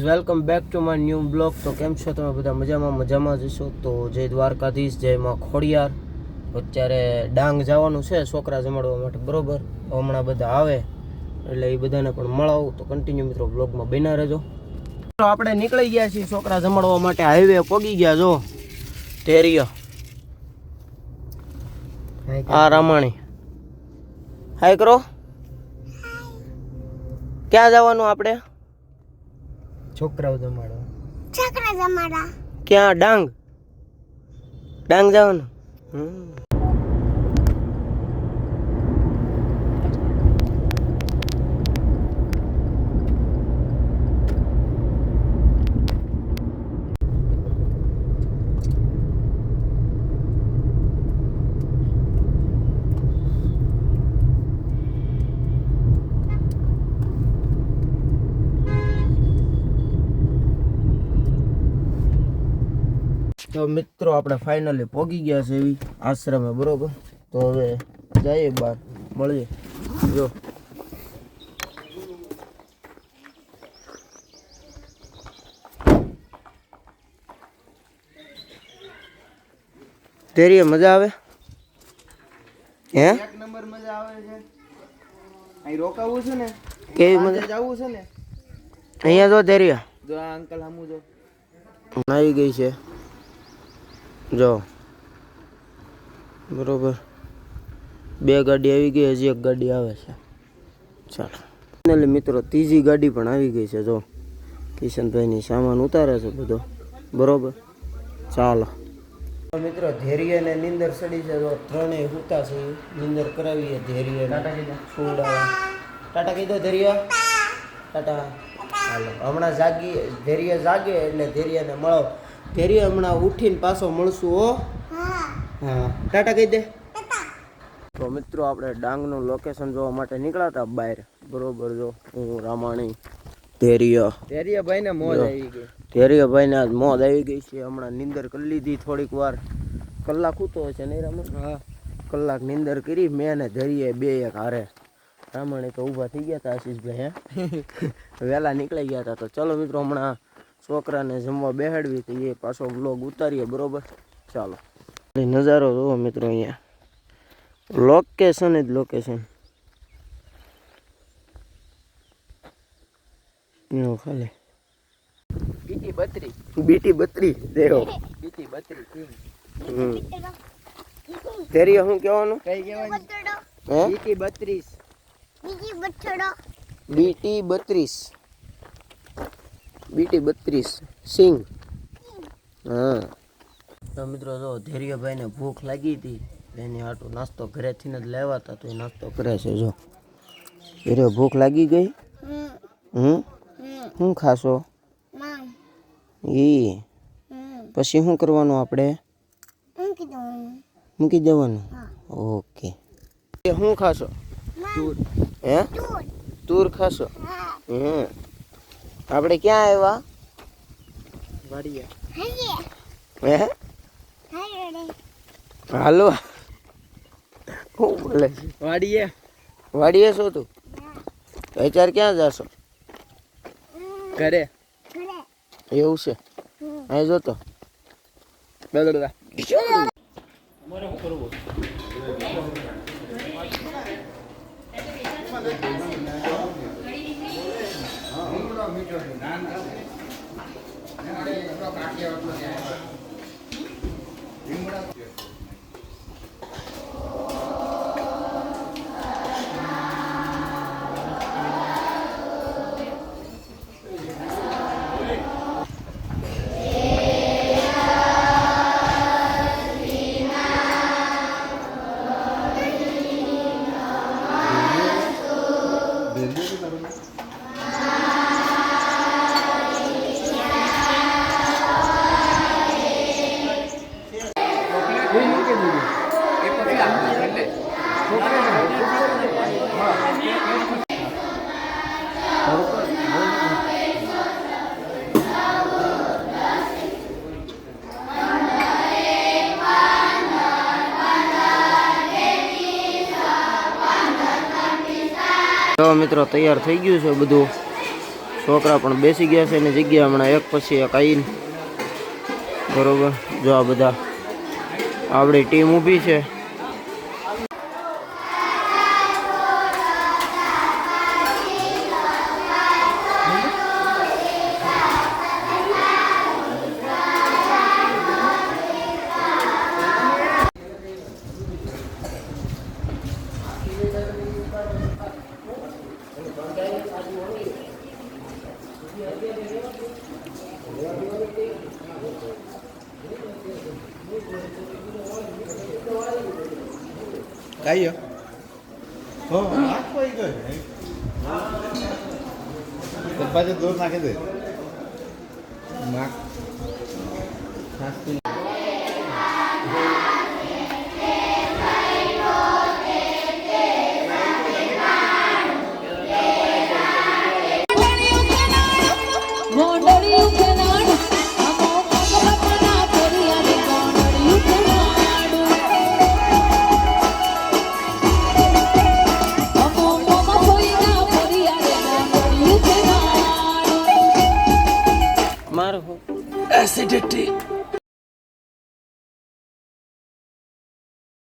Welcome back to my new blog. તો કેમ છો તમે બધા? મજામાં જશો તો જય દ્વારકાધીશ, જય માં ખોડિયાર. અત્યારે ડાંગ જવાનું છે છોકરા જમાડવા માટે, બરોબર. હમણાં બધા આવે એટલે એ બધાને પણ મળાવું, તો કન્ટિન્યુ મિત્રો બ્લોગમાં બન્યા રહેજો. આપણે નીકળી ગયા છીએ છોકરા જમાડવા માટે. હાઈવે પગી ગયા જો ઢેરિયા. આ રામાણી હાય કરો. ક્યાં જવાનું આપણે? છોકરાઓ જમાડવા. ક્યાં? ડાંગ જવાનું. તો મિત્રો આપણે ફાઇનલી પહોંચી ગયા છે એવી આશ્રમે, બરોબર. તો હવે જઈએ બહાર, મળીએ. જો તેરી મજા આવે? હે, એક નંબર મજા આવે છે. અહીં રોકાવું છે ને, કેવી મજા? જવું છે ને. અહીંયા જો તેરી, જો આ અંકલ સામું જો આવી ગઈ છે, જો બરોબર. બે ગાડી આવી ગઈ, હજી એક ગાડી આવે છે. ચાલો ફાઇનલી મિત્રો ત્રીજી ગાડી પણ આવી ગઈ છે. જો કિશનભાઈની સામાન ઉતારે છે બધો, બરોબર. ચાલો મિત્રો ધૈર્ય ને નીંદર સડી છે. જો ત્રણેય હુતા છે, નીંદર કરાવીએ ધૈર્ય સુવડાવવા. ટાટા કહી દો ધૈર્ય, ટાટા. હાલો હમણાં ધૈર્ય જાગે એટલે ધૈર્યને મળો. ધૈર્ય હમણાં ઉઠીને પાછો મળશું હો. હા ટાટા કહી દે. તો મિત્રો આપણે ડાંગનું લોકેશન જોવા માટે નીકળ્યા હતા બહાર, બરોબર. જો હું, રામાણી, ભાઈ ને મોજ આવી ગઈ. ધૈર્યભાઈને આજ મોજ આવી ગઈ છે. હમણાં નીંદર કરી લીધી થોડીક વાર, કલાક ઉતો છે નહીં રામણ? હા, કલાક નીંદર કરી મેં ને ધૈર્ય બે એક હારે. રામાણી તો ઊભા થઈ ગયા હતા આશીષભાઈ, હે વહેલા નીકળી ગયા હતા. તો ચલો મિત્રો હમણાં છોકરાને જમવા બેહાડવી તો એ પાછો વ્લોગ ઉતારીએ, બરોબર. ચાલો નજારો જોવો મિત્રો, અહીંયા લોકેશન જ લોકેશન. ખાલી બીટી બત્રી દેવો. તેરી શું કહેવાનું? કઈ કહેવાનું? હે, બીટી 32 સિંગ. હા તો મિત્રો જો ધૈર્યભાઈને ભૂખ લાગી હતી, એની હાટો નાસ્તો ઘરેથી જ લાવ્યા હતા, તો એ નાસ્તો કરે છે. જો ધૈર્ય ભૂખ લાગી ગઈ. શું ખાશો? પછી શું કરવાનું આપણે? મૂકી દેવાનું. ઓકે. શું ખાશો? હે, તુર ખાશો? આપણે ક્યાં આવ્યા? હે, હાલો. શું બોલે છે? વાડીએ છો તું? અત્યારે ક્યાં જાશો? ઘરે. એવું છે? અહીં જોતો તો મિત્રો તૈયાર થઈ ગયું છે બધું. છોકરા પણ બેસી ગયા છે એની જગ્યા હમણાં એક પછી એક આવીને બરોબર. જો આ બધા આપણી ટીમ ઊભી છે. Kayo. Oh, ako ito. Tempat itu nak itu. Mak. Pasti. મારું એસિડિટી